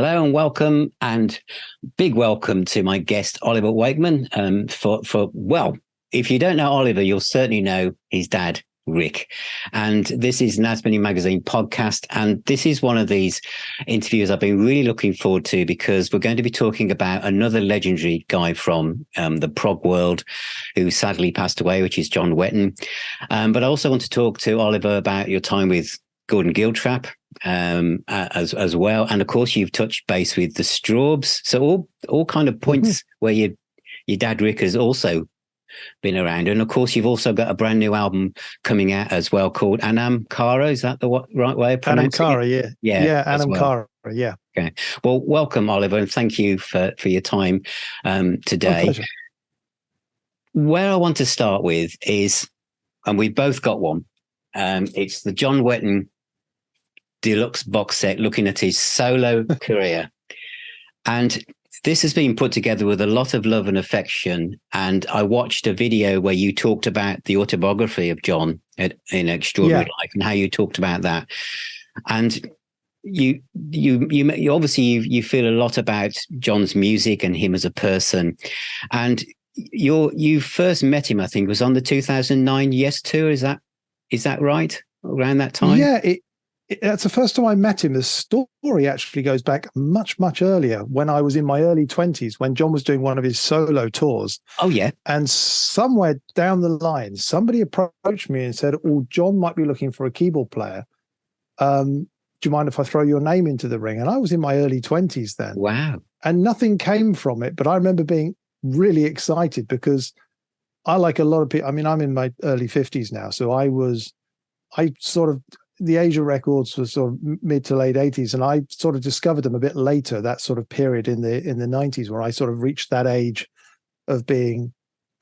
Hello and welcome, and big welcome to my guest Oliver Wakeman. If you don't know Oliver, you'll certainly know his dad, Rick. And this is Nasmini Magazine podcast, and this is one of these interviews I've been really looking forward to because we're going to be talking about another legendary guy from the prog world who sadly passed away, which is John Wetton. But I also want to talk to Oliver about your time with Gordon Giltrap as well, and of course you've touched base with the Strawbs, so all kind of points where your dad Rick has also been around. And of course you've also got a brand new album coming out as well called Anam Cara. Is that the right way of pronouncing Anam Cara, it? Yeah, Anam Cara, yeah. Okay, well, welcome Oliver, and thank you for your time today. My pleasure. Where I want to start with is, and we've both got one, it's the John Wetton deluxe box set looking at his solo career. And this has been put together with a lot of love and affection. And I watched a video where you talked about the autobiography of John in Extraordinary Life and how you talked about that. And you obviously you feel a lot about John's music and him as a person. And you first met him, I think, was on the 2009 Yes Tour. Is that right? Around that time? Yeah, that's the first time I met him. The story actually goes back much, much earlier, when I was in my early 20s, when John was doing one of his solo tours. Oh, yeah. And somewhere down the line, somebody approached me and said, "Oh, John might be looking for a keyboard player. Do you mind if I throw your name into the ring?" And I was in my early 20s then. Wow. And nothing came from it. But I remember being really excited because I, like a lot of people, I mean, I'm in my early 50s now. So the Asia records were sort of mid to late 80s, and I sort of discovered them a bit later, that sort of period in the 90s where I sort of reached that age of being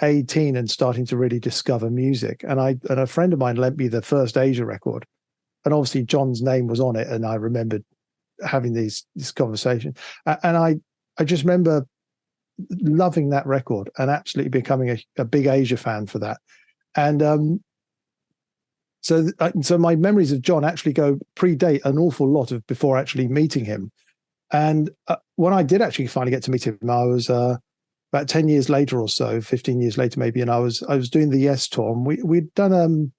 18 and starting to really discover music. And a friend of mine lent me the first Asia record, and obviously John's name was on it, and I remembered having this conversation. And I just remember loving that record and absolutely becoming a big Asia fan for that. And So my memories of John actually predate an awful lot of before actually meeting him. And when I did actually finally get to meet him, I was about 10 years later or so, 15 years later maybe, and I was doing the Yes tour. And we'd done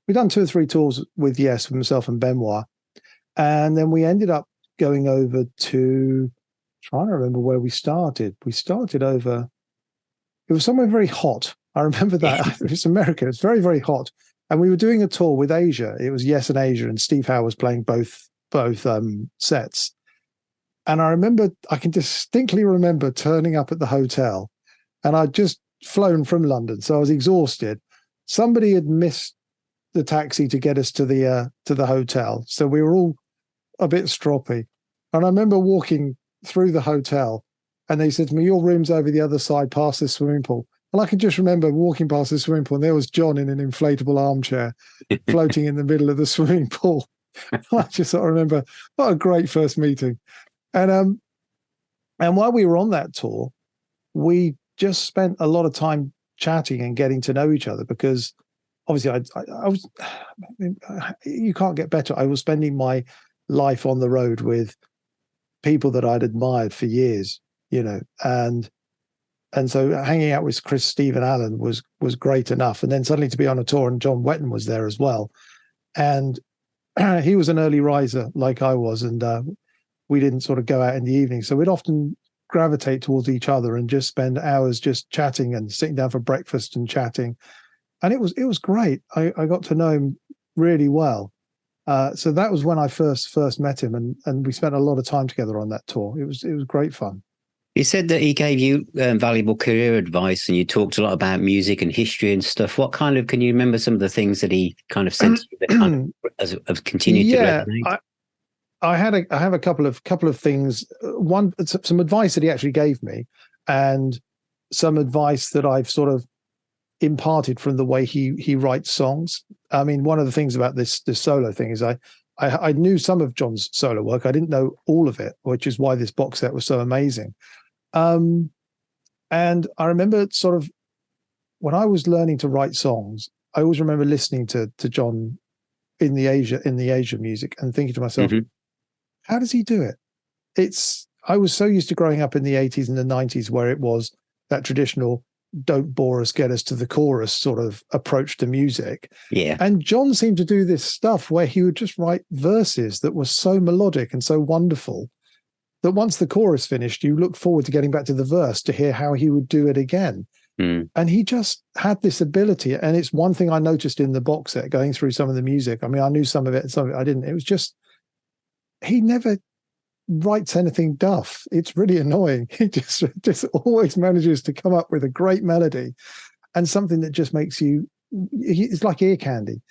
2 or 3 tours with Yes, with myself and Benoit. And then we ended up going over to, trying to remember where we started. We started over, it was somewhere very hot. I remember that. It was America. It's very, very hot. And we were doing a tour with Asia. It was Yes and Asia, and Steve Howe was playing both sets. And I can distinctly remember turning up at the hotel, and I'd just flown from London, so I was exhausted. Somebody had missed the taxi to get us to the hotel, so we were all a bit stroppy. And I remember walking through the hotel, and they said to me, "Your room's over the other side, past this swimming pool." And I can just remember walking past the swimming pool, and there was John in an inflatable armchair floating in the middle of the swimming pool. I just sort of remember, what a great first meeting. And while we were on that tour, we just spent a lot of time chatting and getting to know each other, because obviously I was, you can't get better. I was spending my life on the road with people that I'd admired for years, and so hanging out with Chris, Steve, and Alan was great enough. And then suddenly to be on a tour, and John Wetton was there as well. And he was an early riser like I was, and we didn't sort of go out in the evening. So we'd often gravitate towards each other and just spend hours just chatting and sitting down for breakfast and chatting. And it was great. I got to know him really well. So that was when I first met him, and we spent a lot of time together on that tour. It was great fun. You said that he gave you valuable career advice, and you talked a lot about music and history and stuff. Can you remember some of the things that he kind of said to you that kind of have continued to resonate? I have a couple of things. One, some advice that he actually gave me, and some advice that I've sort of imparted from the way he writes songs. I mean, one of the things about this solo thing is I knew some of John's solo work. I didn't know all of it, which is why this box set was so amazing. And I remember sort of when I was learning to write songs, I always remember listening to John in the Asia music and thinking to myself, how does he do it? I was so used to growing up in the 80s and the 90s where it was that traditional don't bore us, get us to the chorus sort of approach to music. Yeah. And John seemed to do this stuff where he would just write verses that were so melodic and so wonderful that once the chorus finished, you look forward to getting back to the verse to hear how he would do it again. And he just had this ability. And it's one thing I noticed in the box set going through some of the music. I mean, I knew some of it, some of it I didn't. It was just, he never writes anything duff. It's really annoying. He just always manages to come up with a great melody and something that just makes you, it's like ear candy.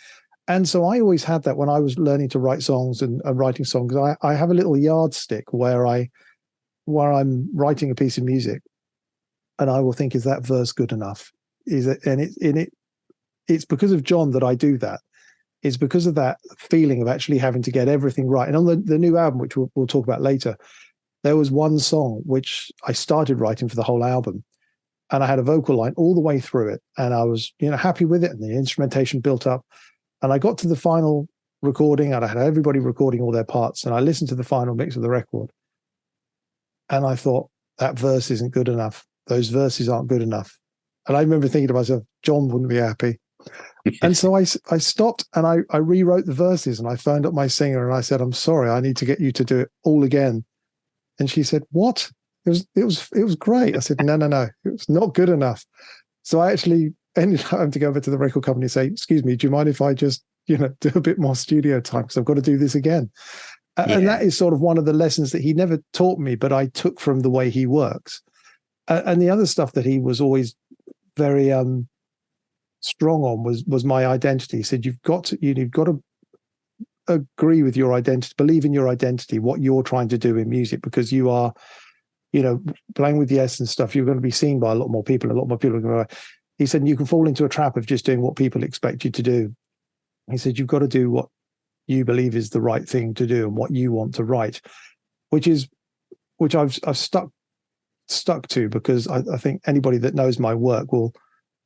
And so I always had that when I was learning to write songs and writing songs. I have a little yardstick where I'm writing a piece of music, and I will think, is that verse good enough? Is it? And it's because of John that I do that. It's because of that feeling of actually having to get everything right. And on the new album, which we'll talk about later, there was one song which I started writing for the whole album, and I had a vocal line all the way through it, and I was happy with it, and the instrumentation built up. And I got to the final recording, and I had everybody recording all their parts, and I listened to the final mix of the record, and I thought, that verse isn't good enough. Those verses aren't good enough. And I remember thinking to myself, John wouldn't be happy. And so I stopped and I rewrote the verses, and I phoned up my singer and I said, I'm sorry, I need to get you to do it all again. And she said, what? It was great. I said, no, it was not good enough. So I actually ended up having to go over to the record company and say, excuse me, do you mind if I just, do a bit more studio time, because I've got to do this again. And that is sort of one of the lessons that he never taught me, but I took from the way he works. And the other stuff that he was always very strong on was my identity. He said, you've got to agree with your identity, believe in your identity, what you're trying to do in music, because you are, playing with the S and stuff, you're going to be seen by a lot more people. A lot more people are going to. He said, you can fall into a trap of just doing what people expect you to do. He said, you've got to do what you believe is the right thing to do and what you want to write, which I've stuck to, because I think anybody that knows my work will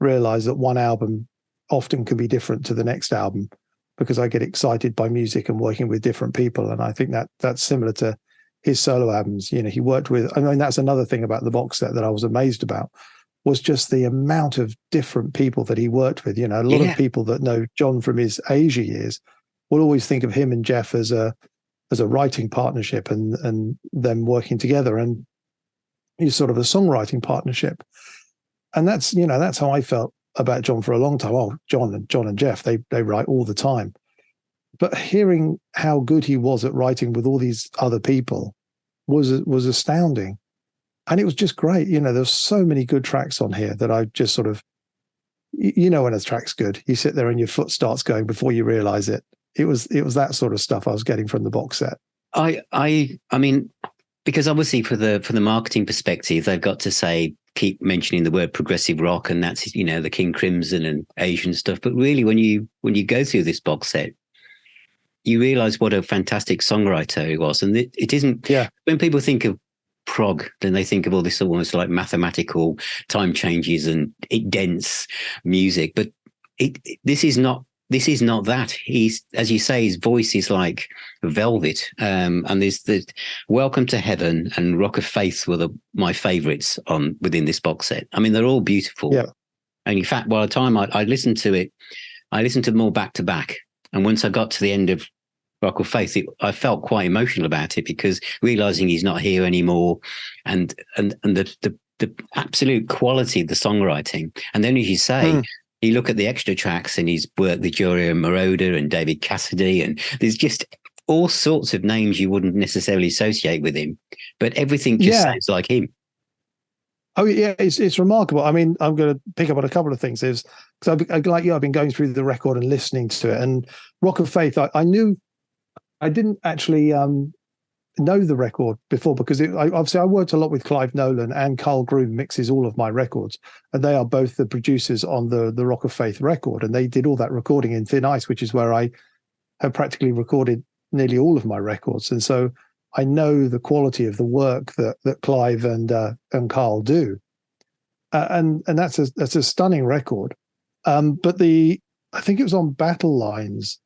realize that one album often can be different to the next album, because I get excited by music and working with different people. And I think that's similar to his solo albums. He worked with, I mean, that's another thing about the box set that I was amazed about, was just the amount of different people that he worked with. A lot of people that know John from his Asia years will always think of him and Jeff as a writing partnership and them working together. And he's sort of a songwriting partnership. And that's how I felt about John for a long time. Oh, John and Jeff, they write all the time. But hearing how good he was at writing with all these other people was astounding. And it was just great. There's so many good tracks on here that I just sort of, when a track's good, you sit there and your foot starts going before you realize it. It was that sort of stuff I was getting from the box set. I mean, because obviously for the marketing perspective, they've got to keep mentioning the word progressive rock, and that's the King Crimson and Asian stuff. But really, when you go through this box set, you realize what a fantastic songwriter he was. And it isn't, when people think of prog, then they think of all this almost like mathematical time changes and dense music. But this is not that. He's, as you say, his voice is like velvet. And there's the Welcome to Heaven and Rock of Faith were my favorites within this box set. I mean, they're all beautiful. Yeah. And in fact, by the time I listened to it, I listened to them all back to back. And once I got to the end of Rock of Faith, I felt quite emotional about it, because realizing he's not here anymore, and the absolute quality of the songwriting. And then, as you say, you look at the extra tracks, and he's worked with Jory and Moroder and David Cassidy, and there's just all sorts of names you wouldn't necessarily associate with him, but everything just sounds like him. Oh yeah, it's remarkable. I mean, I'm going to pick up on a couple of things. Because like you, I've been going through the record and listening to it. And Rock of Faith, I knew, I didn't actually know the record before, because obviously I worked a lot with Clive Nolan, and Carl Groom mixes all of my records, and they are both the producers on the Rock of Faith record, and they did all that recording in Thin Ice, which is where I have practically recorded nearly all of my records. And so I know the quality of the work that Clive and Carl do, and that's a stunning record. But I think it was on Battle Lines.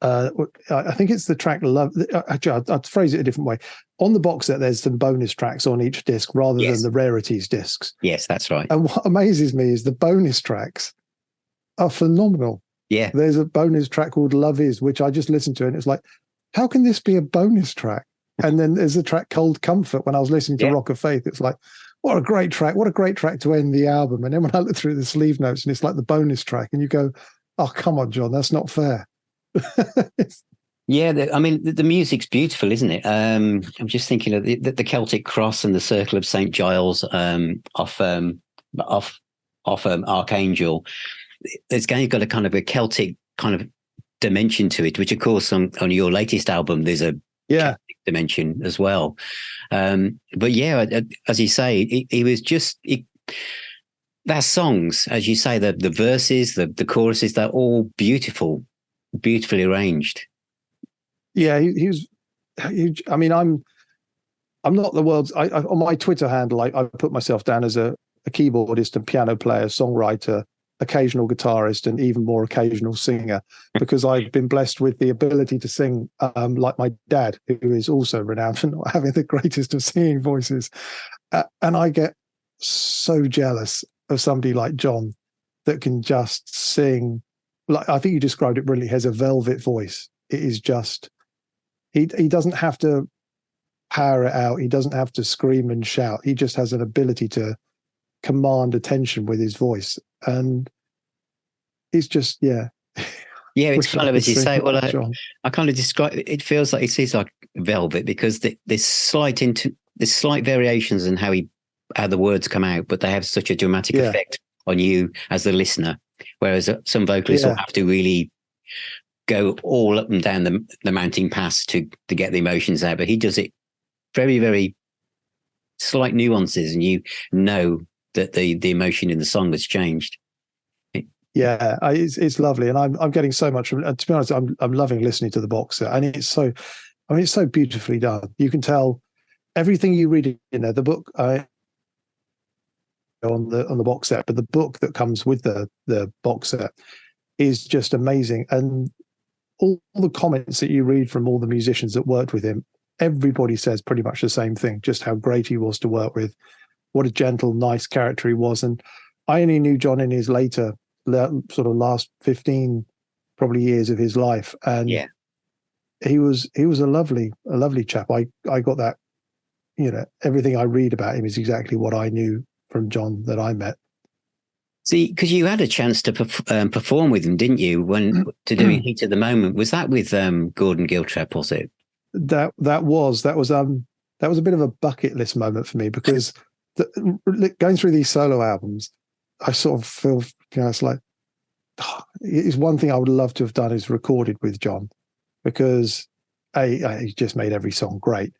I think it's the track Love. Actually, I'd phrase it a different way. On the box set, there's some bonus tracks on each disc rather than the rarities discs. Yes, that's right. And what amazes me is the bonus tracks are phenomenal. Yeah. There's a bonus track called Love Is, which I just listened to, and it's like, how can this be a bonus track? And then there's the track Cold Comfort. When I was listening to Rock of Faith, it's like, what a great track. What a great track to end the album. And then when I look through the sleeve notes and it's like the bonus track, and you go, oh, come on, John, that's not fair. Yeah, the music's beautiful, isn't it? I'm just thinking of the Celtic Cross and the Circle of St. Giles off Archangel. It's got a kind of a Celtic kind of dimension to it, which of course on your latest album there's a Celtic dimension as well. But yeah, as you say, he was just their songs, as you say, the verses, the choruses, they're all beautifully arranged. Yeah, he was huge. I mean, I'm not the world's. On my Twitter handle, I put myself down as a keyboardist and piano player, songwriter, occasional guitarist, and even more occasional singer, because I've been blessed with the ability to sing like my dad, who is also renowned for not having the greatest of singing voices. And I get so jealous of somebody like John that can just sing. Like, I think you described it brilliantly. He has a velvet voice. It is just, he doesn't have to power it out. He doesn't have to scream and shout. He just has an ability to command attention with his voice. And it's just, yeah. Yeah, it's kind of, as you say, well, I kind of describe it. It feels like it's like velvet, because there's slight variations in how the words come out, but they have such a dramatic effect on you as the listener. Whereas some vocalists will have to really go all up and down the mounting pass to get the emotions out. But he does it very, very slight nuances, and you know that the emotion in the song has changed. Yeah, it's lovely, and I'm getting so much from. To be honest, I'm loving listening to the box set, and it's so beautifully done. You can tell everything you read in there. The book on the box set, but the book that comes with the box set is just amazing. And all the comments that you read from all the musicians that worked with him, everybody says pretty much the same thing, just how great he was to work with, what a gentle, nice character he was. And I only knew John in his later sort of last 15 probably years of his life, and he was a lovely chap. I got that, everything I read about him is exactly what I knew from John that I met. See, because you had a chance to perform with him, didn't you? To do Heat of the Moment, was that with Gordon Giltrap? Was it? That was a bit of a bucket list moment for me, because going through these solo albums, I sort of feel, it's like, it's one thing I would love to have done is recorded with John, because he just made every song great,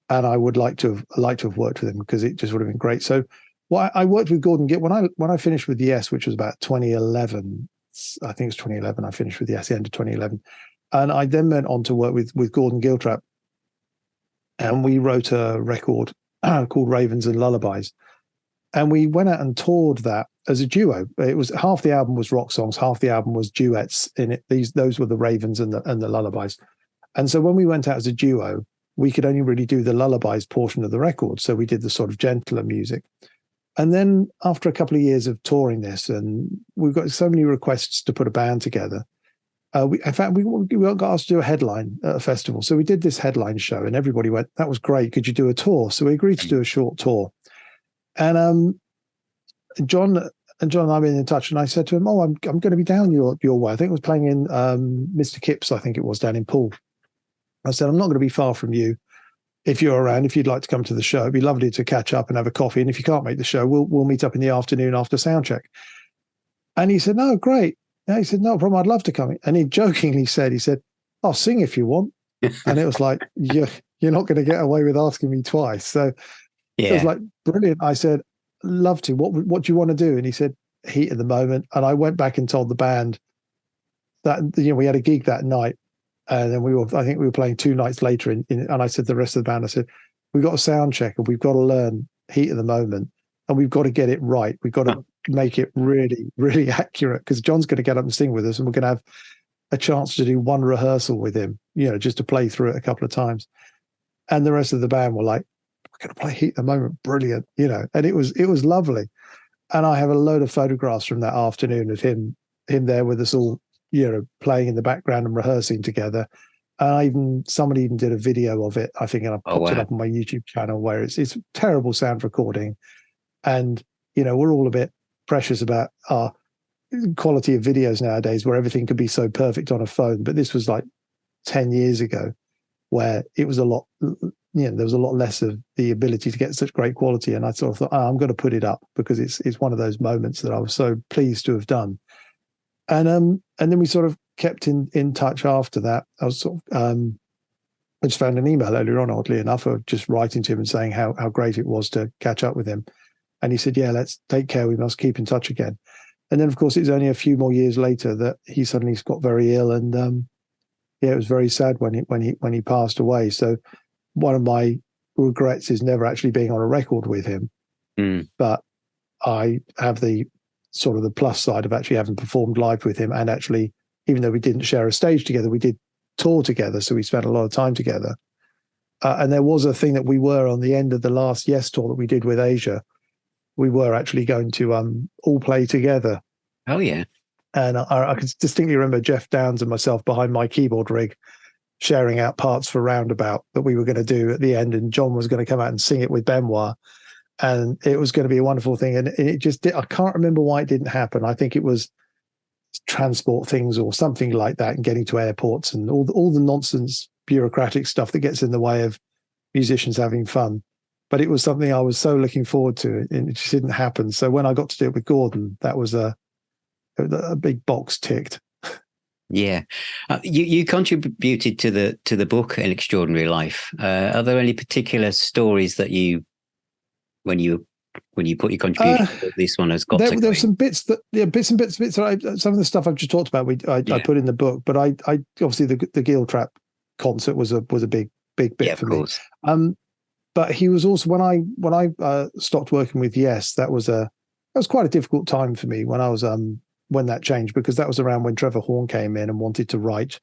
and I would like to have worked with him, because it just would have been great. So, I worked with Gordon when I finished with Yes, which was about 2011. I think it's 2011. I finished with Yes, the end of 2011, and I then went on to work with Gordon Giltrap, and we wrote a record called Ravens and Lullabies, and we went out and toured that as a duo. It was half the album was rock songs, half the album was duets in it. Those were the Ravens and the Lullabies. And so when we went out as a duo, we could only really do the Lullabies portion of the record. So we did the sort of gentler music. And then after a couple of years of touring this, and we've got so many requests to put a band together, we got asked to do a headline at a festival. So we did this headline show, and everybody went, "That was great. Could you do a tour?" So we agreed to do a short tour. And John and I've been in touch, and I said to him, "Oh, I'm going to be down your way." I think it was playing in Mr. Kipps, I think it was, down in Poole. I said, "I'm not going to be far from you. If you're around, if you'd like to come to the show, it'd be lovely to catch up and have a coffee. And if you can't make the show, we'll meet up in the afternoon after soundcheck." And he said, "No, great." And he said, "No problem. I'd love to come." And he jokingly said, "I'll sing if you want." And it was like, you're not going to get away with asking me twice. So it was like, brilliant. I said, "Love to. What do you want to do?" And he said, "Heat of the Moment." And I went back and told the band that, we had a gig that night. And then I think we were playing 2 nights later and I said to the rest of the band, I said, "We've got a sound check, and we've got to learn Heat of the Moment, and we've got to get it right. We've got to make it really, really accurate, because John's going to get up and sing with us, and we're going to have a chance to do one rehearsal with him, just to play through it a couple of times. And the rest of the band were like, we're going to play Heat the Moment, brilliant, and it was lovely. And I have a load of photographs from that afternoon of him there with us all, playing in the background and rehearsing together. And somebody even did a video of it, I think, and I popped it up on my YouTube channel, where it's a terrible sound recording. And, we're all a bit precious about our quality of videos nowadays, where everything could be so perfect on a phone. But this was like 10 years ago, where it was a lot, there was a lot less of the ability to get such great quality. And I sort of thought, I'm going to put it up because it's one of those moments that I was so pleased to have done. And then we sort of kept in touch after that. I was sort of, I just found an email earlier on, oddly enough, of just writing to him and saying how great it was to catch up with him. And he said, yeah, let's take care. We must keep in touch again. And then, of course, it's only a few more years later that he suddenly got very ill. And it was very sad when he passed away. So one of my regrets is never actually being on a record with him. But I have the sort of the plus side of actually having performed live with him. And actually, even though we didn't share a stage together, we did tour together. So we spent a lot of time together. And there was a thing that we were on the end of the last Yes tour that we did with Asia. We were actually going to all play together. Oh, yeah. And I can distinctly remember Jeff Downs and myself behind my keyboard rig sharing out parts for Roundabout that we were going to do at the end. And John was going to come out and sing it with Benoit. And it was going to be a wonderful thing. And it just did. I can't remember why it didn't happen. I think it was transport things or something like that, and getting to airports and all the nonsense bureaucratic stuff that gets in the way of musicians having fun. But it was something I was so looking forward to, and it just didn't happen. So when I got to do it with Gordon, that was a big box ticked. Yeah, you contributed to the book An Extraordinary Life. Are there any particular stories that when you put your contribution, this one has got to go? There's some bits that some of the stuff I've just talked about. I put in the book, but I obviously the Giltrap concert was a big bit for me. But he was also when I stopped working with Yes, that was quite a difficult time for me when that changed, because that was around when Trevor Horn came in and wanted to write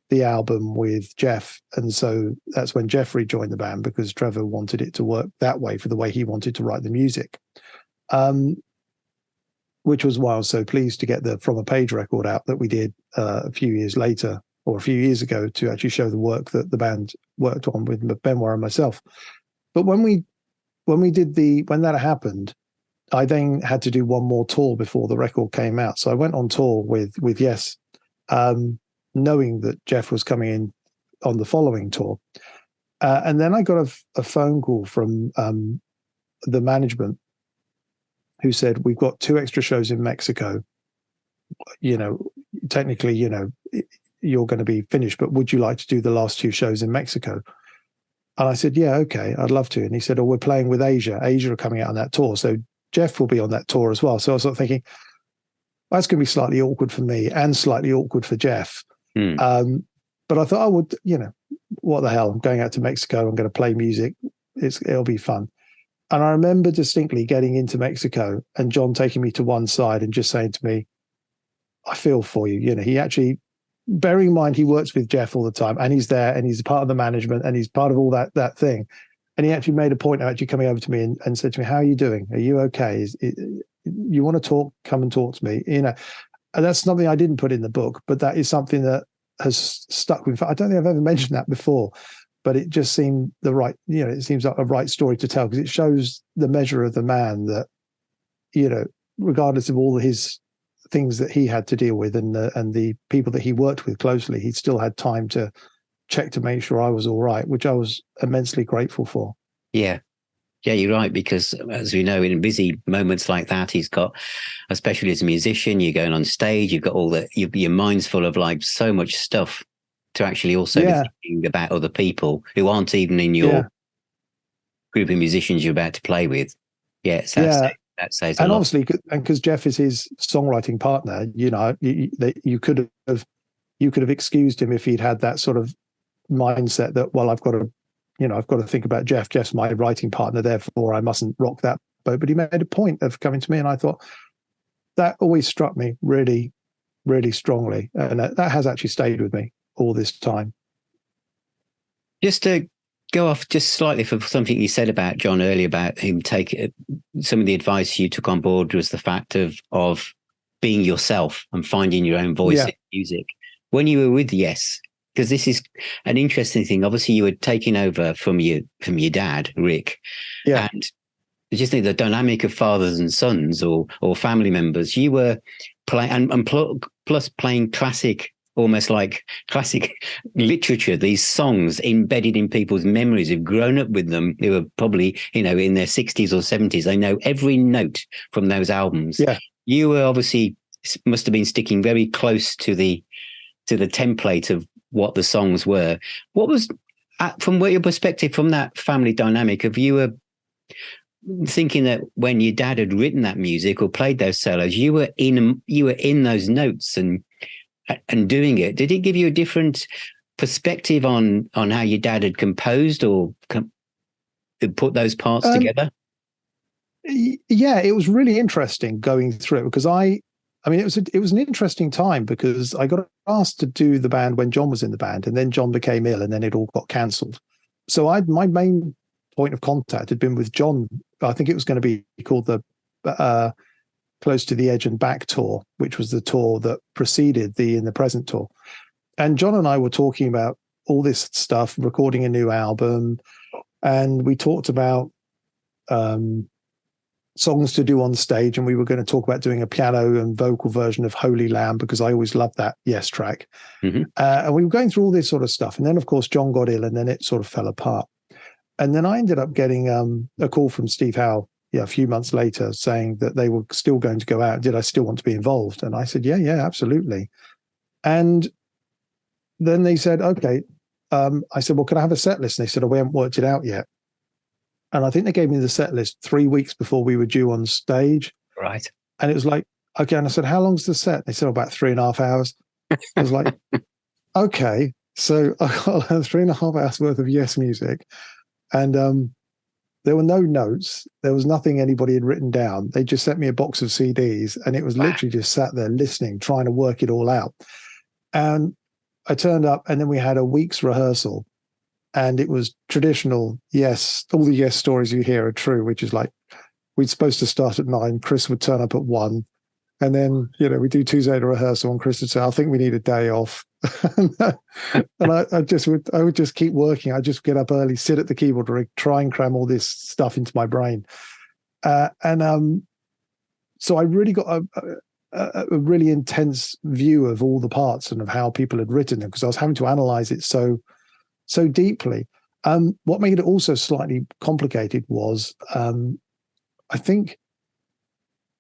the album with Jeff. And so that's when Jeffrey joined the band, because Trevor wanted it to work that way, for the way he wanted to write the music. Which was why I was so pleased to get the From a Page record out that we did a few years later, or a few years ago, to actually show the work that the band worked on with Benoit and myself. But when that happened, I then had to do one more tour before the record came out. So I went on tour with Yes, knowing that Jeff was coming in on the following tour. And then I got a phone call from the management, who said, we've got 2 extra shows in Mexico. Technically, you're going to be finished, but would you like to do the last 2 shows in Mexico? And I said, yeah, okay, I'd love to. And he said, we're playing with Asia. Asia are coming out on that tour. So Jeff will be on that tour as well. So I was sort of thinking, that's going to be slightly awkward for me and slightly awkward for Jeff. But I thought, I would, what the hell? I'm going out to Mexico. I'm going to play music. It'll be fun. And I remember distinctly getting into Mexico and John taking me to one side and just saying to me, I feel for you. He actually, bearing in mind he works with Jeff all the time, and he's there and he's part of the management and he's part of all that thing. And he actually made a point of actually coming over to me and said to me, how are you doing? Are you okay? You want to talk? Come and talk to me. And that's something I didn't put in the book, but that is something that has stuck with me. I don't think I've ever mentioned that before, but it just seemed it seems like a right story to tell, because it shows the measure of the man that, regardless of all his things that he had to deal with and the people that he worked with closely, he still had time to check to make sure I was all right, which I was immensely grateful for. Yeah, you're right, because as we know, in busy moments like that, he's got, especially as a musician, you're going on stage, you've got your mind's full of like so much stuff to actually also be thinking about other people who aren't even in your group of musicians you're about to play with. That says a and lot. Obviously, and because Jeff is his songwriting partner, you could have excused him if he'd had that sort of mindset that, well, I've got to think about Jeff. Jeff's my writing partner, therefore I mustn't rock that boat. But he made a point of coming to me, and I thought that always struck me really really strongly. And that has actually stayed with me all this time. Just to go off just slightly for something you said about John earlier about him taking some of the advice you took on board was the fact of being yourself and finding your own voice in music. When you were with Yes, because this is an interesting thing. Obviously, you were taking over from your dad, Rick. Yeah. And I just think the dynamic of fathers and sons or family members, you were playing plus playing classic, almost like classic literature, these songs embedded in people's memories who've grown up with them, who are probably, in their 60s or 70s. They know every note from those albums. Yeah. You were obviously must have been sticking very close to the template of what the songs were. What was, from your perspective, from that family dynamic, of you were thinking that when your dad had written that music or played those solos, you were in those notes and doing it. Did it give you a different perspective on how your dad had composed or put those parts together? Yeah, it was really interesting going through it because it was an interesting time because I got asked to do the band when John was in the band, and then John became ill, and then it all got cancelled. So my main point of contact had been with John. I think it was going to be called the Close to the Edge and Back tour, which was the tour that preceded the In the Present tour. And John and I were talking about all this stuff, recording a new album, and we talked about songs to do on stage, and we were going to talk about doing a piano and vocal version of Holy Lamb because I always loved that Yes track. Mm-hmm. And we were going through all this sort of stuff. And then, of course, John got ill, and then it sort of fell apart. And then I ended up getting a call from Steve Howe a few months later saying that they were still going to go out. Did I still want to be involved? And I said, yeah, absolutely. And then they said, okay. I said, well, can I have a set list? And they said, oh, we haven't worked it out yet. And I think they gave me the set list 3 weeks before we were due on stage. Right. And it was like, okay. And I said, how long's the set? They said, about 3.5 hours. I was like, okay. So I got 3.5 hours worth of Yes music. And there were no notes. There was nothing anybody had written down. They just sent me a box of CDs, and it was literally just sat there listening, trying to work it all out. And I turned up, and then we had a week's rehearsal, and it was traditional. Yes, all the Yes stories you hear are true, which is like we're supposed to start at 9. Chris would turn up at 1. And then, we do Tuesday to rehearsal, and Chris would say, I think we need a day off. And I would just keep working. I'd just get up early, sit at the keyboard, try and cram all this stuff into my brain. So I really got a really intense view of all the parts and of how people had written them, because I was having to analyze it so deeply. What made it also slightly complicated was I think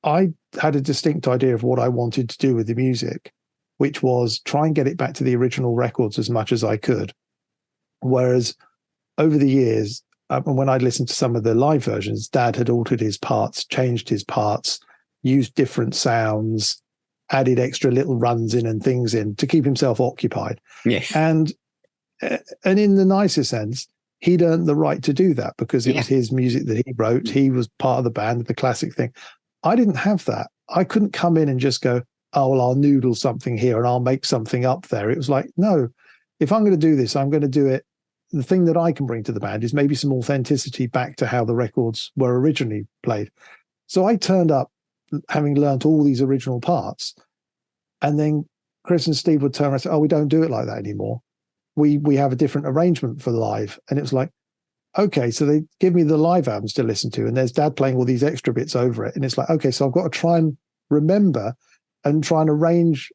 I had a distinct idea of what I wanted to do with the music, which was try and get it back to the original records as much as I could. Whereas over the years, when I'd listened to some of the live versions, Dad had altered his parts, changed his parts, used different sounds, added extra little runs in and things in to keep himself occupied. Yeah. And in the nicest sense, he'd earned the right to do that because it was his music that he wrote. He was part of the band, the classic thing. I didn't have that. I couldn't come in and just go, oh, well, I'll noodle something here and I'll make something up there. It was like, no, if I'm going to do this, I'm going to do it. The thing that I can bring to the band is maybe some authenticity back to how the records were originally played. So I turned up having learnt all these original parts. And then Chris and Steve would turn around and say, oh, we don't do it like that anymore. We have a different arrangement for live. And it was like, okay, so they give me the live albums to listen to, and there's Dad playing all these extra bits over it. And it's like, okay, so I've got to try and remember and try and arrange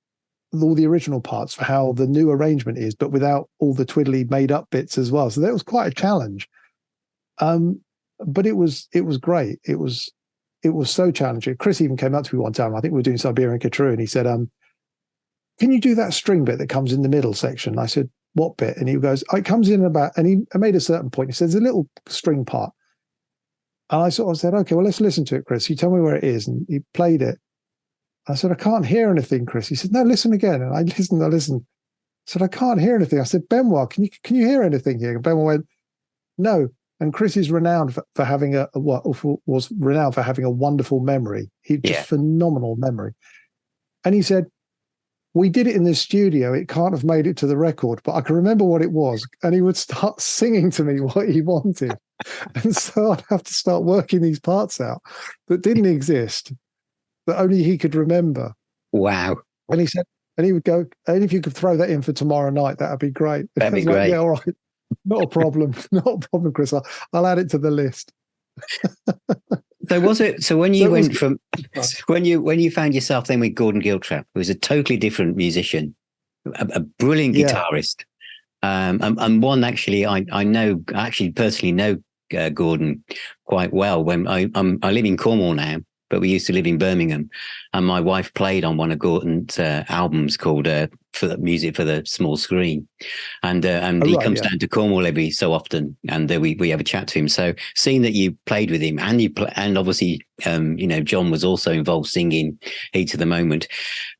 all the original parts for how the new arrangement is, but without all the twiddly made up bits as well. So that was quite a challenge. But it was great. It was so challenging. Chris even came up to me one time. I think we were doing Siberian Khatru, and he said, can you do that string bit that comes in the middle section? I said, what bit? And he goes, oh, it comes in about, and he made a certain point. He says, a little string part. And I sort of said, okay, well, let's listen to it, Chris. You tell me where it is. And he played it. I said, I can't hear anything, Chris. He said, no, listen again. And I listened. I said, I can't hear anything. I said, Benoit, can you hear anything here? And Benoit went, no. And Chris is renowned for having was renowned for having a wonderful memory. He just phenomenal memory. And he said, we did it in the studio. It can't have made it to the record, but I can remember what it was. And he would start singing to me what he wanted. And so I'd have to start working these parts out that didn't exist, that only he could remember. Wow. And he said, and he would go, and if you could throw that in for tomorrow night, that'd be great. That'd be great. Like, yeah, all right. Not a problem. Not a problem, Chris. I'll add it to the list. So was it? So when you went from when you found yourself then with Gordon Giltrap, who was a totally different musician, a brilliant guitarist, and one actually I know actually personally know Gordon quite well. When I live in Cornwall now, but we used to live in Birmingham, and my wife played on one of Gordon's albums called "For the Music for the Small Screen," and he comes down to Cornwall every so often, and we have a chat to him. So seeing that you played with him, and obviously John was also involved singing "Heat of the Moment,"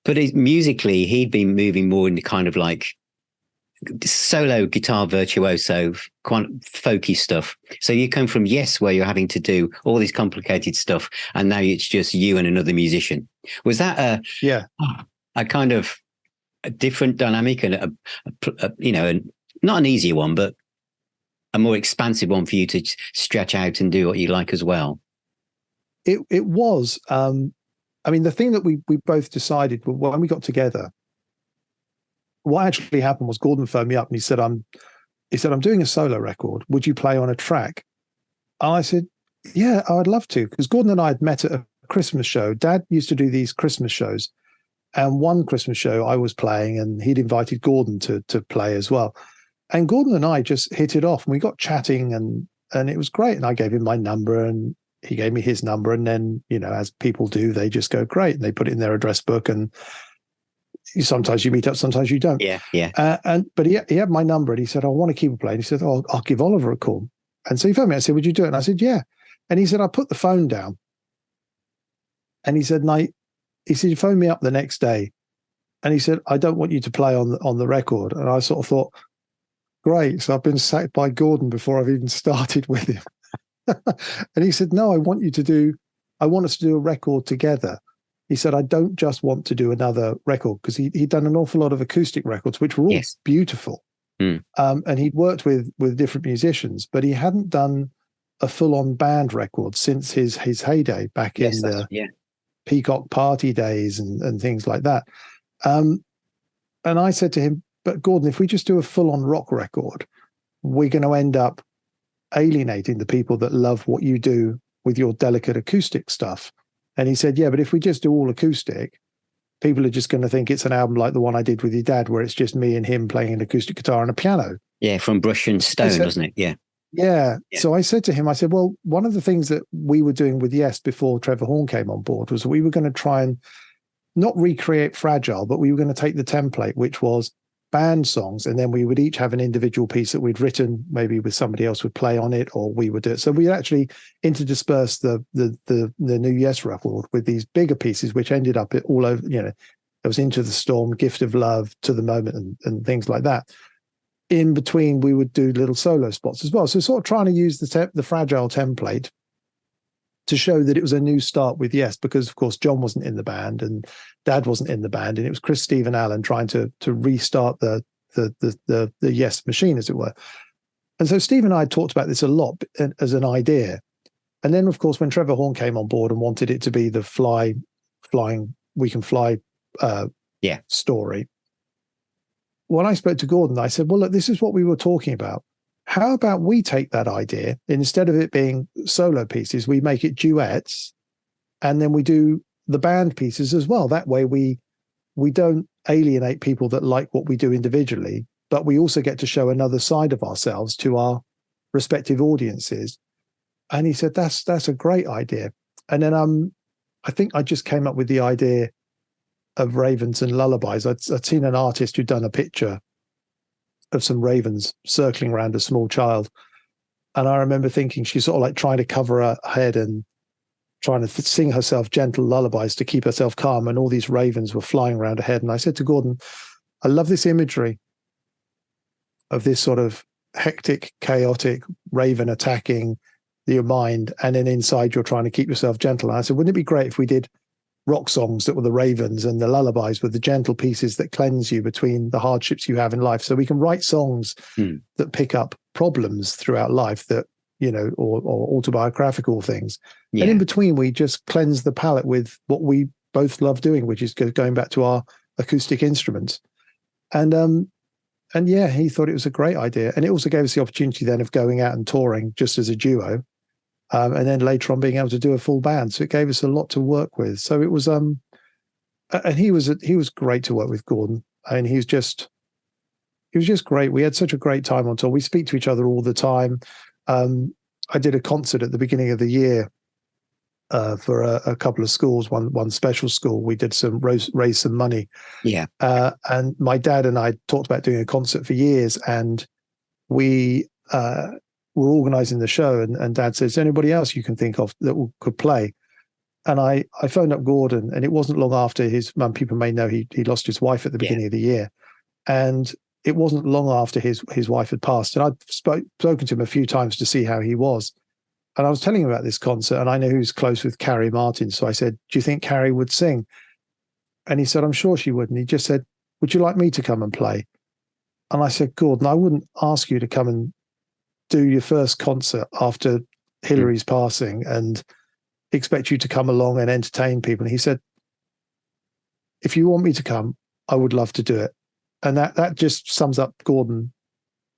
but musically he'd been moving more into kind of like solo guitar virtuoso, quite folky stuff. So you come from Yes, where you're having to do all this complicated stuff, and now it's just you and another musician. Was that a kind of a different dynamic and a not an easier one, but a more expansive one for you to stretch out and do what you like as well? It was. I mean, the thing that we both decided when we got together, what actually happened was Gordon phoned me up and he said, I'm doing a solo record. Would you play on a track? And I said, yeah, I'd love to. Because Gordon and I had met at a Christmas show. Dad used to do these Christmas shows. And one Christmas show I was playing and he'd invited Gordon to play as well. And Gordon and I just hit it off and we got chatting and it was great. And I gave him my number and he gave me his number. And then, as people do, they just go, great. And they put it in their address book and sometimes you meet up, sometimes you don't. Yeah. But he had my number and he said, I want to keep playing. He said, oh, I'll give Oliver a call. And so he phoned me. I said, would you do it? And I said, yeah. And he said, I put the phone down. And he said, you phoned me up the next day. And he said, I don't want you to play on the record. And I sort of thought, great. So I've been sacked by Gordon before I've even started with him. And he said, no, I want us to do a record together. He said, I don't just want to do another record, because he'd done an awful lot of acoustic records, which were all beautiful. And he'd worked with different musicians, but he hadn't done a full-on band record since his heyday back in the Peacock Party days and things like that. And I said to him, but Gordon, if we just do a full-on rock record, we're going to end up alienating the people that love what you do with your delicate acoustic stuff. And he said, yeah, but if we just do all acoustic, people are just going to think it's an album like the one I did with your dad, where it's just me and him playing an acoustic guitar and a piano. Yeah, from Brush and Stone, wasn't it? Yeah. Yeah. So I said to him, well, one of the things that we were doing with Yes before Trevor Horn came on board was we were going to try and not recreate Fragile, but we were going to take the template, which was band songs, and then we would each have an individual piece that we'd written, maybe with somebody else would play on it, or we would do it. So we actually interdispersed the new Yes record with these bigger pieces, which ended up all over. There was Into the Storm, Gift of Love, To the Moment, and things like that. In between, we would do little solo spots as well. So sort of trying to use the Fragile template to show that it was a new start with Yes, because of course John wasn't in the band and Dad wasn't in the band, and it was Chris, Steve, and Alan trying to restart the Yes machine, as it were. And so Steve and I had talked about this a lot as an idea. And then, of course, when Trevor Horn came on board and wanted it to be the flying We Can Fly story, when I spoke to Gordon, I said, well, look, this is what we were talking about. How about we take that idea, instead of it being solo pieces, we make it duets, and then we do the band pieces as well. That way we don't alienate people that like what we do individually, but we also get to show another side of ourselves to our respective audiences. And he said, that's a great idea. And then I think I just came up with the idea of ravens and lullabies. I'd seen an artist who'd done a picture of some ravens circling around a small child. And I remember thinking she's sort of like trying to cover her head and trying to sing herself gentle lullabies to keep herself calm. And all these ravens were flying around her head. And I said to Gordon, I love this imagery of this sort of hectic, chaotic raven attacking your mind. And then inside you're trying to keep yourself gentle. And I said, wouldn't it be great if we did rock songs that were the ravens, and the lullabies were the gentle pieces that cleanse you between the hardships you have in life. So we can write songs that pick up problems throughout life that, you know, or autobiographical things. Yeah. And in between, we just cleanse the palette with what we both love doing, which is going back to our acoustic instruments. And yeah, he thought it was a great idea. And it also gave us the opportunity then of going out and touring just as a duo. And then later on being able to do a full band. So it gave us a lot to work with. So it was, and he was great to work with, Gordon. And he was just great. We had such a great time on tour. We speak to each other all the time. I did a concert at the beginning of the year for a couple of schools, one special school. We did raise some money. Yeah. And my dad and I talked about doing a concert for years, and we were organizing the show, and Dad says, anybody else you can think of that could play? And I phoned up Gordon, and it wasn't long after his mum, people may know he lost his wife at the beginning of the year. And it wasn't long after his wife had passed. And I'd spoken to him a few times to see how he was. And I was telling him about this concert, and I know he was close with Carrie Martin. So I said, do you think Carrie would sing? And he said, I'm sure she would. And he just said, would you like me to come and play? And I said, Gordon, I wouldn't ask you to come and do your first concert after Hillary's passing and expect you to come along and entertain people. And he said, if you want me to come, I would love to do it. And that just sums up Gordon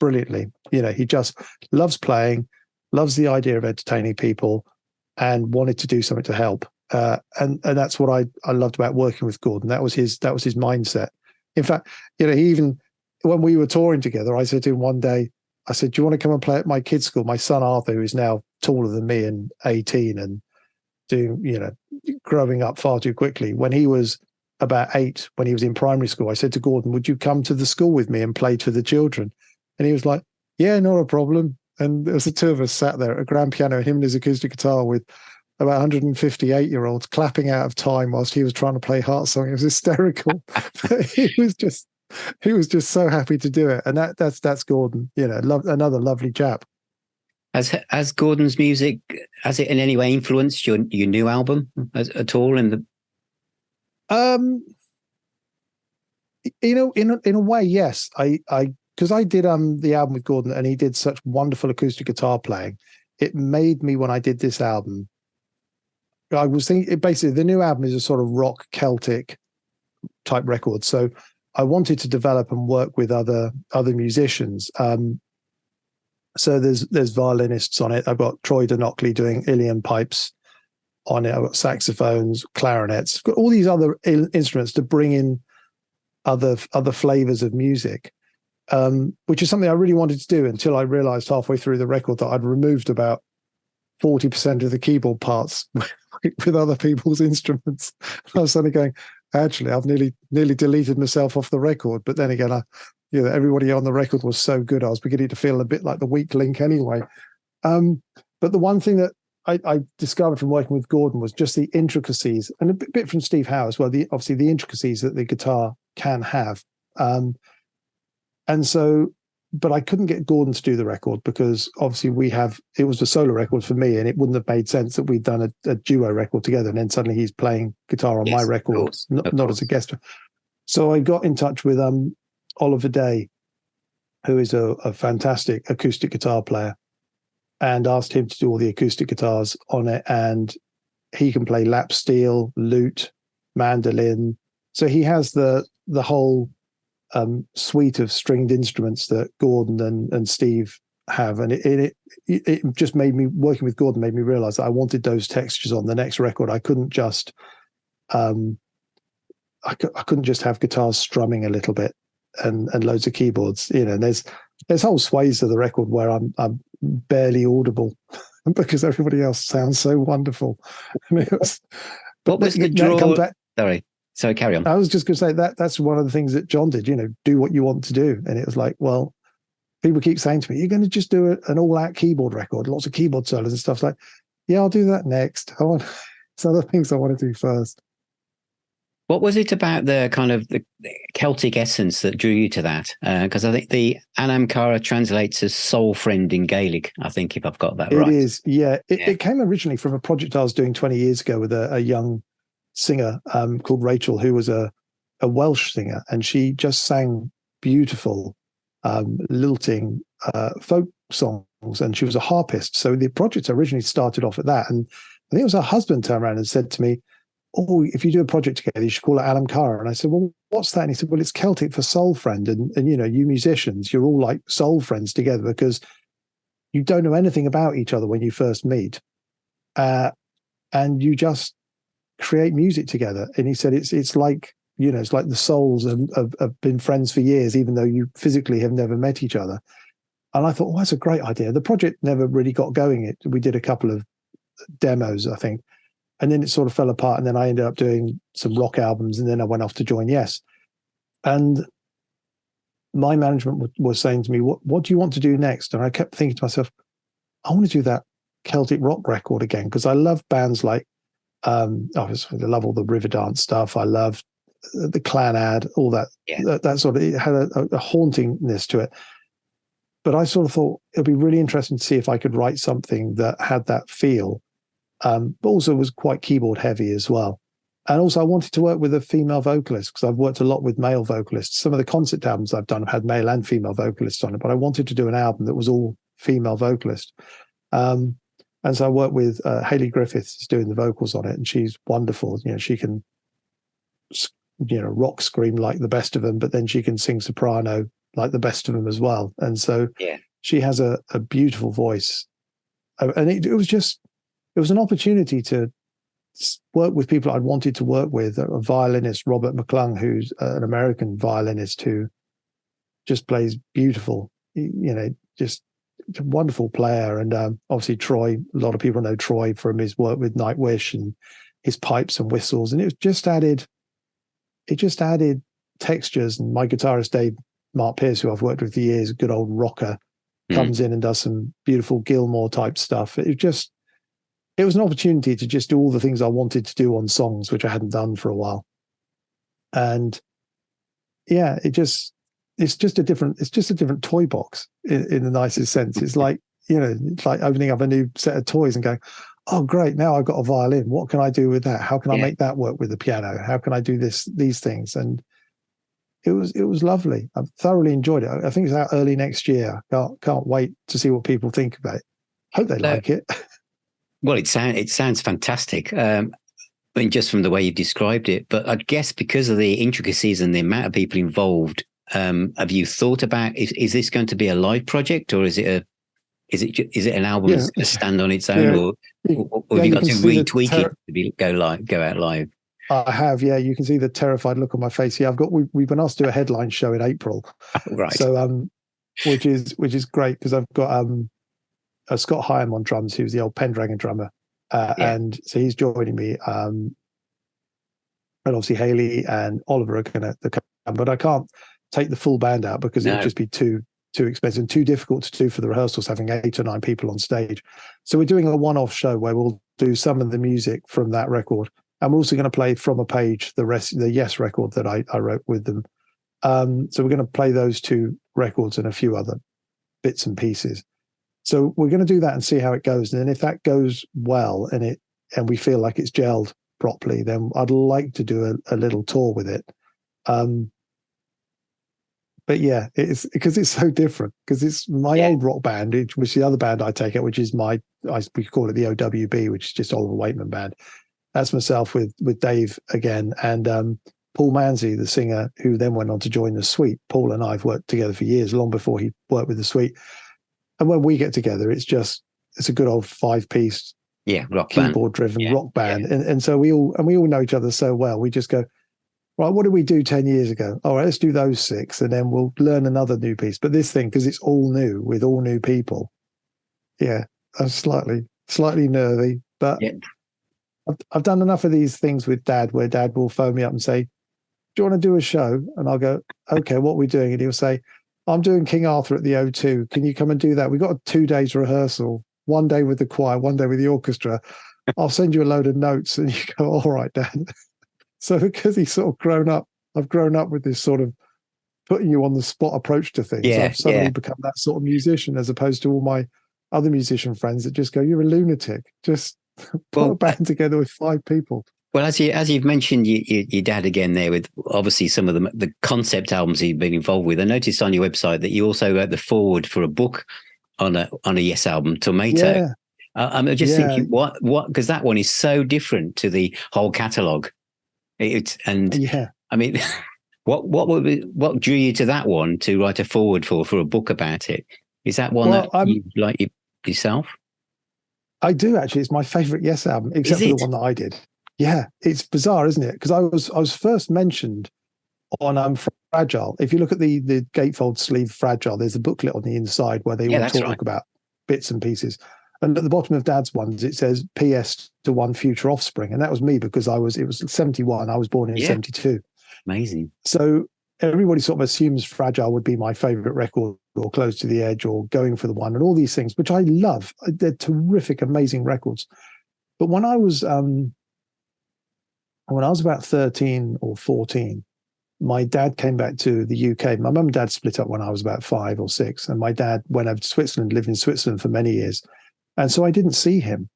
brilliantly. You know, he just loves playing, loves the idea of entertaining people, and wanted to do something to help. And that's what I loved about working with Gordon. That was his mindset. In fact, you know, he even, when we were touring together, I said to him one day, I said, do you want to come and play at my kids' school? My son Arthur, who is now taller than me and 18 and doing, you know, growing up far too quickly. When he was about 8, when he was in primary school, I said to Gordon, would you come to the school with me and play to the children? And he was like, yeah, not a problem. And there was the two of us sat there at a grand piano, him and his acoustic guitar, with about 158-year-olds clapping out of time whilst he was trying to play Heart Song. It was hysterical. He was just so happy to do it. And that's Gordon, you know, another lovely chap. Has Gordon's music, has it in any way influenced your new album at all? You know, in a way, yes. Because I did the album with Gordon, and he did such wonderful acoustic guitar playing. It made me, when I did this album, I was thinking, basically the new album is a sort of rock Celtic type record. So I wanted to develop and work with other musicians. So there's violinists on it. I've got Troy Denockley doing Ilian pipes on it. I've got saxophones, clarinets, got all these other instruments to bring in other flavors of music, which is something I really wanted to do until I realized halfway through the record that I'd removed about 40% of the keyboard parts with other people's instruments. I was suddenly going, actually, I've nearly deleted myself off the record. But then again, everybody on the record was so good, I was beginning to feel a bit like the weak link anyway. But the one thing that I discovered from working with Gordon was just the intricacies, and a bit from Steve Howe as well, obviously the intricacies that the guitar can have. And so, but I couldn't get Gordon to do the record because obviously it was a solo record for me, and it wouldn't have made sense that we'd done a duo record together, and then suddenly he's playing guitar on my record, not as a guest. So I got in touch with Oliver Day, who is a fantastic acoustic guitar player, and asked him to do all the acoustic guitars on it. And he can play lap steel, lute, mandolin. So he has the whole suite of stringed instruments that Gordon and Steve have. And it just made me, working with Gordon made me realize that I wanted those textures on the next record. I couldn't just I couldn't just have guitars strumming a little bit and loads of keyboards, you know. And there's whole sways of the record where I'm barely audible because everybody else sounds so wonderful. What was the draw? Sorry, carry on. I was just going to say that's one of the things that John did, you know, do what you want to do. And it was like, well, people keep saying to me, you're going to just do an all-out keyboard record, lots of keyboard solos and stuff. Like, yeah, I'll do that next. It's other things I want to do first. What was it about the kind of the Celtic essence that drew you to that? Because I think the Anam Cara translates as soul friend in Gaelic, I think, if I've got that right. It is, yeah. It came originally from a project I was doing 20 years ago with a young singer called Rachel, who was a Welsh singer, and she just sang beautiful, lilting folk songs, and she was a harpist. So the project originally started off at that, and I think it was her husband turned around and said to me, "Oh, if you do a project together, you should call it Anam Cara." And I said, "Well, what's that?" And he said, "Well, it's Celtic for soul friend, and you know, you musicians, you're all like soul friends together because you don't know anything about each other when you first meet, and you just create music together." And he said, "It's like, you know, it's like the souls have been friends for years, even though you physically have never met each other." And I thought, well, that's a great idea. The project never really got going. We did a couple of demos, I think, and then it sort of fell apart. And then I ended up doing some rock albums, and then I went off to join Yes. And my management was saying to me, what do you want to do next? And I kept thinking to myself, I want to do that Celtic rock record again, because I love bands like, obviously I love all the Riverdance stuff. I love the Clan Ad, all that, that sort of, it had a hauntingness to it. But I sort of thought it'd be really interesting to see if I could write something that had that feel, but also was quite keyboard heavy as well. And also I wanted to work with a female vocalist, because I've worked a lot with male vocalists. Some of the concept albums I've done have had male and female vocalists on it, but I wanted to do an album that was all female vocalist. And so I worked with Hayley Griffiths, who's doing the vocals on it, and she's wonderful. You know, she can, you know, rock scream like the best of them, but then she can sing soprano like the best of them as well. And so she has a beautiful voice. And it was an opportunity to work with people I'd wanted to work with. A violinist, Robert McClung, who's an American violinist who just plays beautiful, you know, just a wonderful player. And obviously Troy, a lot of people know Troy from his work with Nightwish and his pipes and whistles. And it just added textures. And my guitarist, Dave Mark Pierce, who I've worked with for years, a good old rocker, comes in and does some beautiful Gilmore type stuff. It was an opportunity to just do all the things I wanted to do on songs, which I hadn't done for a while. And yeah, it's just a different toy box in the nicest sense. It's like, you know, it's like opening up a new set of toys and going, oh, great, now I've got a violin. What can I do with that? How can I make that work with the piano? How can I do these things? And it was lovely. I've thoroughly enjoyed it. I think it's out early next year. Can't wait to see what people think about it. Hope they like it. Well, it sounds fantastic. I mean, just from the way you described it, but I guess because of the intricacies and the amount of people involved, have you thought about, is this going to be a live project, or is it an album that's going to stand on its own, or have you got to retweak it to go out live? I have, yeah. You can see the terrified look on my face. Yeah, we've been asked to do a headline show in April, right? So, which is great, because I've got Scott Hyam on drums, who's the old Pendragon drummer, and so he's joining me. And obviously Hayley and Oliver are going to come, but I can't take the full band out because it would just be too expensive and too difficult to do for the rehearsals, having 8 or 9 people on stage. So we're doing a one-off show where we'll do some of the music from that record. And we're also going to play from a page the Yes record that I wrote with them. So we're going to play those 2 records and a few other bits and pieces. So we're going to do that and see how it goes. And then if that goes well and we feel like it's gelled properly, then I'd like to do a little tour with it. But yeah, it's because it's so different, because it's my old rock band, which the other band I take it, which is we call it the OWB, which is just Oliver Wakeman band. That's myself with Dave again, and Paul Manzi, the singer, who then went on to join the Sweet. Paul and I have worked together for years, long before he worked with the Sweet. And when we get together, it's a good old 5-piece, keyboard-driven rock band, and so we all know each other so well. We just go, right, what did we do 10 years ago? All right, let's do those 6, and then we'll learn another new piece. But this thing, because it's all new with all new people, I'm slightly nervy, but. Yeah. I've done enough of these things with Dad, where Dad will phone me up and say, do you want to do a show? And I'll go, okay, what are we doing? And he'll say, I'm doing King Arthur at the O2. Can you come and do that? We've got a 2 days rehearsal, 1 day with the choir, 1 day with the orchestra. I'll send you a load of notes. And you go, all right, Dad. So because he's sort of I've grown up with this sort of putting you on the spot approach to things. I've suddenly become that sort of musician, as opposed to all my other musician friends that just go, you're a lunatic. Just put a band together with 5 people. Well, as you've mentioned, your dad again there with obviously some of the concept albums you've been involved with. I noticed on your website that you also wrote the foreword for a book on a Yes album, Tormato. Yeah, I'm just yeah, thinking, what, because that one is so different to the whole catalogue. And yeah. I mean, what drew you to that one to write a foreword for a book about it? Is that one Well, that you like yourself? I do actually. It's my favorite Yes album, Is except for the it? one that I did. Yeah, it's bizarre, isn't it? Because I was first mentioned on Fragile. If you look at the gatefold sleeve Fragile, there's a booklet on the inside where they Yeah, all that's talk right. about bits and pieces. And at the bottom of Dad's ones, it says "P.S. to one future offspring," and that was me because it was 71. I was born in Yeah, 72. amazing. So everybody sort of assumes Fragile would be my favorite record, or Close to the Edge, or Going for the One, and all these things, which I love. They're terrific, amazing records. But when I was about 13 or 14, my dad came back to the UK. My mum and dad split up when I was about 5 or 6, and my dad went over to Switzerland, lived in Switzerland for many years. And so I didn't see him.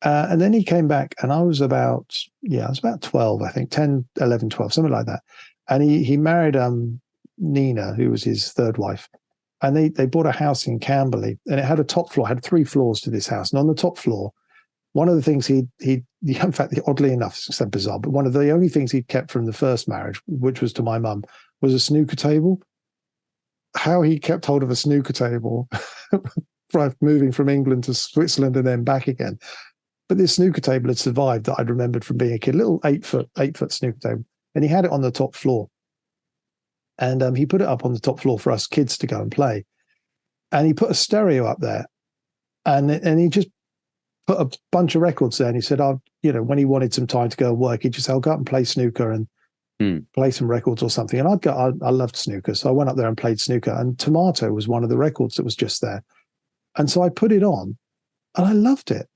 And then he came back, and I was about 12, I think, 10, 11, 12, something like that. And he married Nina, who was his third wife. And they bought a house in Camberley, and it had a top floor, had 3 floors to this house. And on the top floor, one of the things in fact, oddly enough, it's so bizarre, but one of the only things he'd kept from the first marriage, which was to my mum, was a snooker table. How he kept hold of a snooker table, moving from England to Switzerland and then back again. But this snooker table had survived, that I'd remembered from being a kid, little 8 foot snooker table. And he had it on the top floor. And he put it up on the top floor for us kids to go and play. And he put a stereo up there. And he just put a bunch of records there. And he said, when he wanted some time to go and work, he'd just say, I'll go up and play snooker and play some records or something. And I loved snooker. So I went up there and played snooker. And Tormato was one of the records that was just there. And so I put it on and I loved it,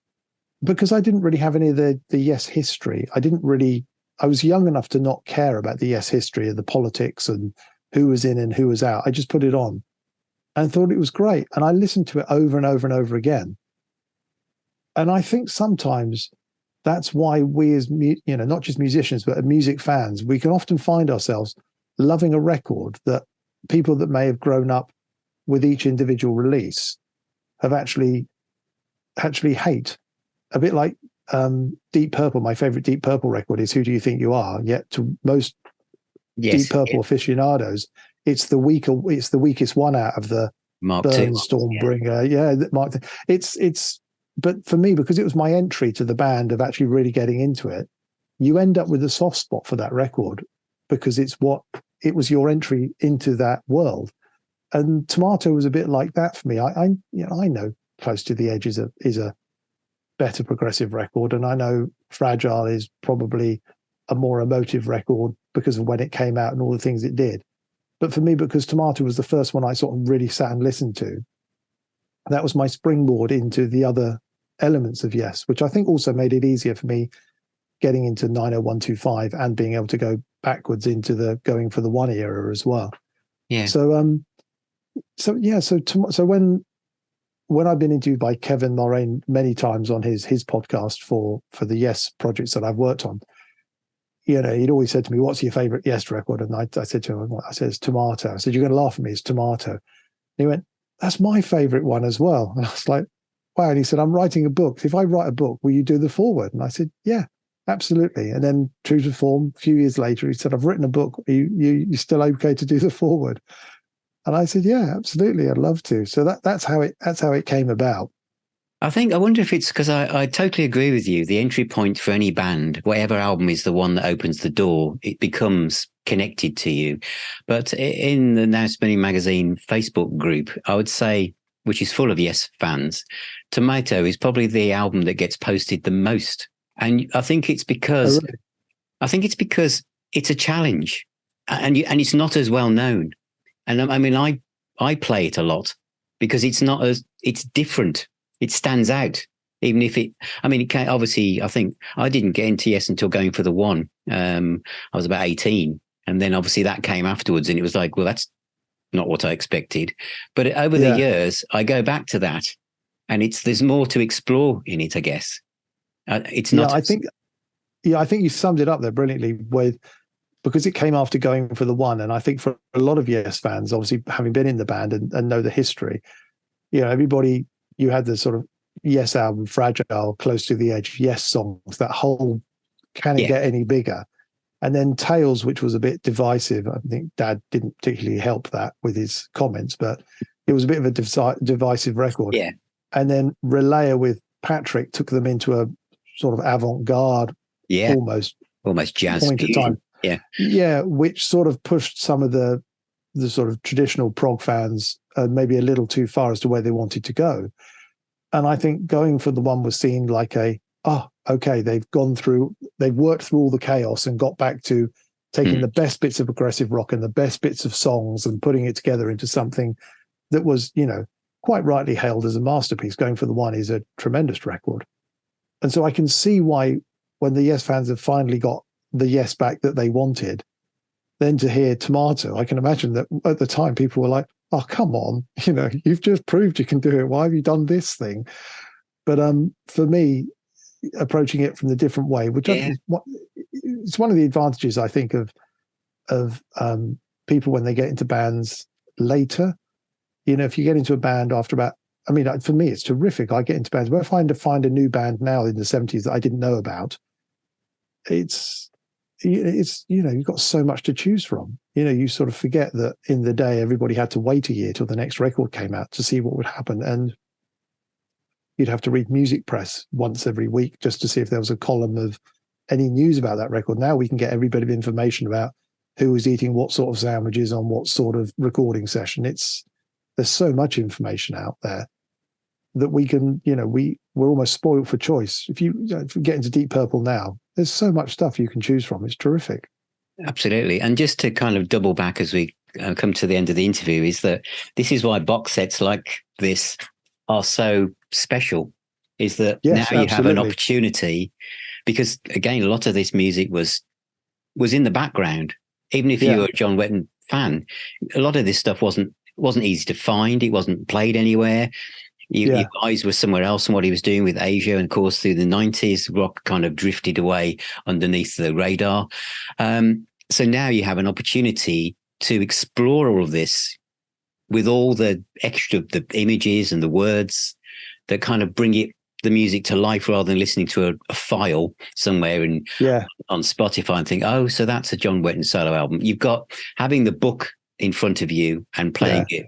because I didn't really have any of the Yes history. I was young enough to not care about the Yes history of the politics and who was in and who was out. I just put it on and thought it was great. And I listened to it over and over and over again. And I think sometimes that's why we as, not just musicians, but music fans, we can often find ourselves loving a record that people that may have grown up with each individual release have actually hate. A bit like Deep Purple. My favorite Deep Purple record is Who Do You Think You Are? Yet to most Deep Purple aficionados, it's the weakest one out of the Mark Burn, II. Stormbringer. Yeah, Mark. It's. But for me, because it was my entry to the band of actually really getting into it, you end up with a soft spot for that record because it was your entry into that world. And Tormato was a bit like that for me. I know Close to the Edge is a better progressive record, and I know Fragile is probably a more emotive record because of when it came out and all the things it did. But for me, because Tormato was the first one I sort of really sat and listened to, that was my springboard into the other elements of Yes, which I think also made it easier for me getting into 90125 and being able to go backwards into the Going for the One era as well. Yeah. So when I've been interviewed by Kevin Moraine many times on his podcast for the Yes projects that I've worked on, he'd always said to me, "What's your favorite Yes record?" And I said to him, "It's Tormato." I said, "You're going to laugh at me. It's Tormato." And he went, "That's my favorite one as well." And I was like, "Wow." And he said, "I'm writing a book. If I write a book, will you do the foreword?" And I said, "Yeah, absolutely." And then, true to form, a few years later, he said, "I've written a book. Are you still okay to do the foreword?" And I said, "Yeah, absolutely. I'd love to." So that's how it came about. I wonder if it's because I totally agree with you. The entry point for any band, whatever album is the one that opens the door, it becomes connected to you. But in the Now Spinning Magazine Facebook group, I would say, which is full of Yes fans, Tormato is probably the album that gets posted the most. And I think it's because it's a challenge, and it's not as well known. And I mean, I play it a lot because it's different. It stands out, even if it can obviously, I think I didn't get into Yes until Going for the One. I was about 18. And then obviously that came afterwards and it was like, well, that's not what I expected. But over the years, I go back to that and there's more to explore in it, I guess. It's not. I think Yeah, I think you summed it up there brilliantly with, because it came after going for the one. And I think for a lot of Yes fans, obviously having been in the band and know the history, everybody, you had the sort of Yes album, Fragile, Close to the Edge, Yes songs, that whole Can It Yeah, Get Any Bigger? And then Tales, which was a bit divisive. I think Dad didn't particularly help that with his comments, but it was a bit of a divisive record. yeah, And then Relayer with Patrick took them into a sort of avant-garde, yeah. almost Jazz point at fusion. time. Yeah, Yeah, which sort of pushed some of the sort of traditional prog fans maybe a little too far as to where they wanted to go. And I think going for the one was seen like okay, they've worked through all the chaos and got back to taking the best bits of progressive rock and the best bits of songs and putting it together into something that was, quite rightly hailed as a masterpiece. Going for the one is a tremendous record. And so I can see why, when the Yes fans have finally got the Yes back that they wanted, then to hear Tormato, I can imagine that at the time people were like, oh, come on, you've just proved you can do it. Why have you done this thing? But for me, approaching it from the different way, which it's one of the advantages, I think, of people when they get into bands later. If you get into a band after about, for me, it's terrific. I get into bands. When I find a new band now in the 70s that I didn't know about, it's you've got so much to choose from. You sort of forget that in the day everybody had to wait a year till the next record came out to see what would happen, and you'd have to read music press once every week just to see if there was a column of any news about that record. Now we can get every bit of information about who was eating what sort of sandwiches on what sort of recording session. There's so much information out there that we can, we're almost spoiled for choice. If you get into Deep Purple now, there's so much stuff you can choose from. It's terrific. Absolutely. And just to kind of double back as we come to the end of the interview, is that this is why box sets like this are so special, is that yes, now you absolutely. have an opportunity, because again, a lot of this music was in the background. Even if you were a John Wetton fan, a lot of this stuff wasn't easy to find. It wasn't played anywhere. Your eyes were somewhere else on what he was doing with Asia. And of course, through the 90s, rock kind of drifted away underneath the radar. So now you have an opportunity to explore all of this with all the the images and the words that kind of bring the music to life, rather than listening to a file somewhere on Spotify and think, oh, so that's a John Wetton solo album. You've got having the book in front of you and playing it.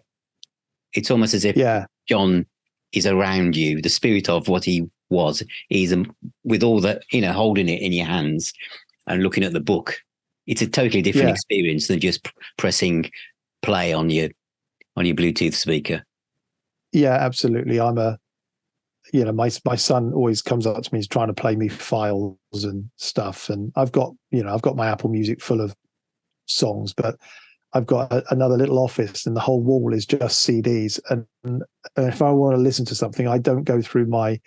It's almost as if John is around you. The spirit of what he was is with all that, holding it in your hands and looking at the book. It's a totally different experience than just pressing play on your Bluetooth speaker. Yeah, absolutely. I'm my son always comes up to me, he's trying to play me files and stuff. And I've got my Apple Music full of songs, but I've got another little office and the whole wall is just CDs. And if I want to listen to something, I don't go through my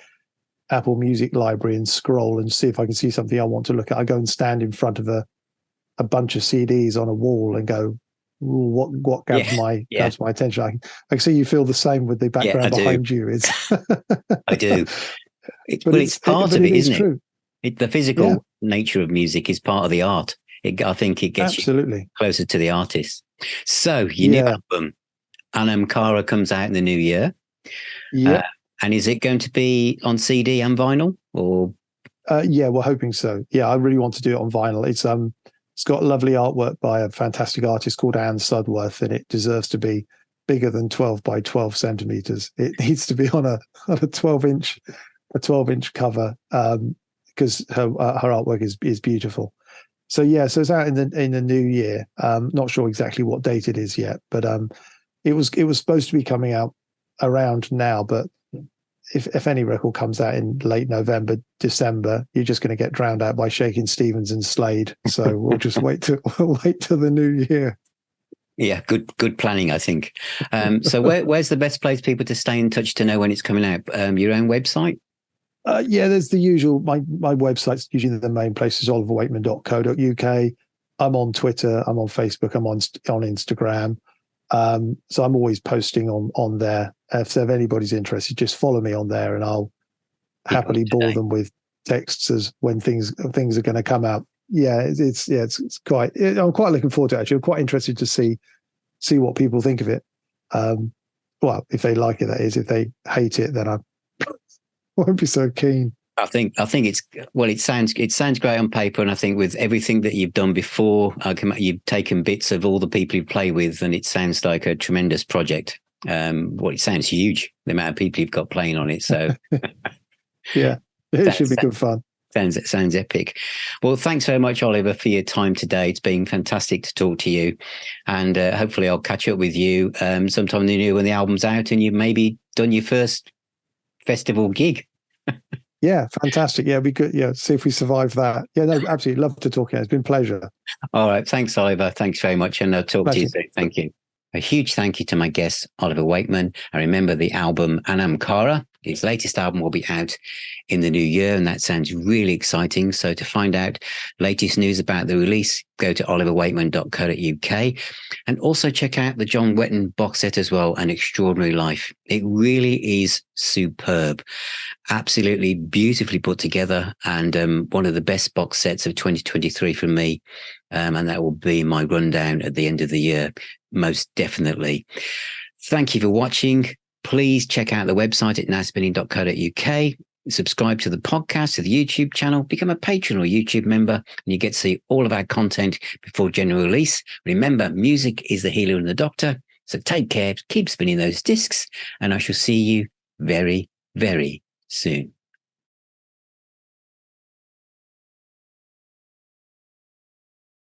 Apple Music library and scroll and see if I can see something I want to look at. I go and stand in front of a bunch of CDs on a wall and go, what grabs my attention. I can see you feel the same with the background behind you. I do. It's part of it, isn't it? The physical nature of music is part of the art. I think it gets you closer to the artist. So your new album, Anam Cara, comes out in the new year. Yeah. And is it going to be on CD and vinyl, or? We're hoping so. Yeah, I really want to do it on vinyl. It's got lovely artwork by a fantastic artist called Anne Sudworth, and it deserves to be bigger than 12 by 12 centimeters. It needs to be on a 12-inch cover, because her artwork is beautiful. So so it's out in the new year. Not sure exactly what date it is yet, but it was supposed to be coming out around now. But if any record comes out in late November, December, you're just going to get drowned out by Shakin' Stevens and Slade. So we'll just wait till the new year. Yeah, good planning, I think. So where's the best place people to stay in touch to know when it's coming out? Your own website? There's the usual. My website's usually the main place is oliverwakeman.co.uk. I'm on Twitter. I'm on Facebook. I'm on Instagram. So I'm always posting on there. If anybody's interested, just follow me on there, and I'll happily bore them with texts as when things are going to come out. Yeah, it's quite. I'm quite looking forward to it, actually. I'm quite interested to see what people think of it. Well, if they like it, that is. If they hate it, then I won't be so keen. I think it's, well, it sounds great on paper, and I think with everything that you've done before, you've taken bits of all the people you play with, and it sounds like a tremendous project. Well, it sounds huge, the amount of people you've got playing on it. So yeah, it should be good fun. Sounds epic. Well, thanks very much, Oliver, for your time today. It's been fantastic to talk to you, and hopefully I'll catch up with you sometime in the new year when the album's out and you've maybe done your first festival gig. Yeah, fantastic. Yeah, we could. Yeah, see if we survive that. Yeah, no, absolutely. Love to talk. It's been a pleasure. All right. Thanks, Oliver. Thanks very much. And I'll talk to you soon. Thank you. A huge thank you to my guest, Oliver Wakeman. And remember, the album Anam Cara, his latest album, will be out in the new year, and that sounds really exciting. So to find out latest news about the release, go to oliverwakeman.co.uk, and also check out the John Wetton box set as well, An Extraordinary Life. It really is superb, absolutely beautifully put together, and one of the best box sets of 2023 from me. And that will be my rundown at the end of the year, most definitely. Thank you for watching. Please check out the website at nowspinning.co.uk. Subscribe to the podcast, to the YouTube channel, become a patron or YouTube member, and you get to see all of our content before general release. Remember, music is the healer and the doctor. So take care, keep spinning those discs, and I shall see you very, very soon.